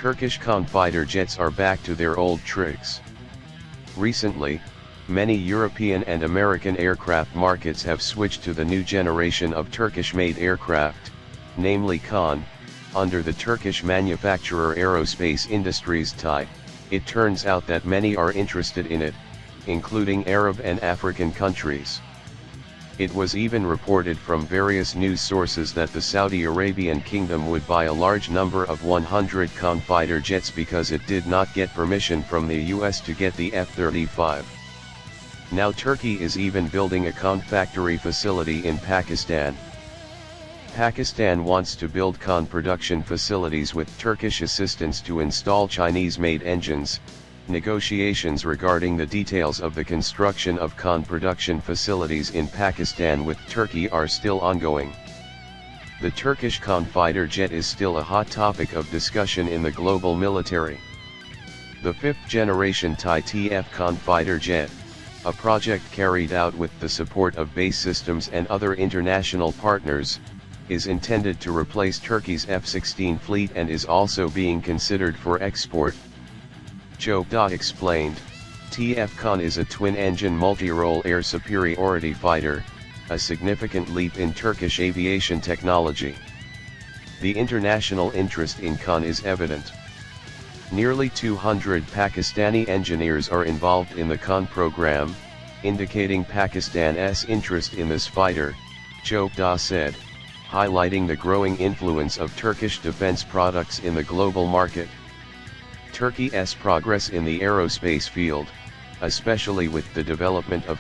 Turkish KAAN fighter jets are back to their old tricks. Recently, many European and American aircraft markets have switched to the new generation of Turkish-made aircraft, namely KAAN, under the Turkish manufacturer Aerospace Industries (TAI). It turns out that many are interested in it, including Arab and African countries. It was even reported from various news sources that the Saudi Arabian kingdom would buy a large number of 100 KAAN fighter jets because it did not get permission from the US to get the F-35. Now Turkey is even building a KAAN factory facility in Pakistan. Pakistan wants to build KAAN production facilities with Turkish assistance to install Chinese-made engines. Negotiations regarding the details of the construction of KAAN production facilities in Pakistan with Turkey are still ongoing. The Turkish KAAN fighter jet is still a hot topic of discussion in the global military. The fifth-generation TAI TF KAAN fighter jet, a project carried out with the support of BAE Systems and other international partners, is intended to replace Turkey's F-16 fleet and is also being considered for export. Joe explained, TF KAAN is a twin-engine multi-role air superiority fighter, a significant leap in Turkish aviation technology. The international interest in KAAN is evident. Nearly 200 Pakistani engineers are involved in the KAAN program, indicating Pakistan's interest in this fighter, Joe said, highlighting the growing influence of Turkish defense products in the global market. Turkey's progress in the aerospace field, especially with the development of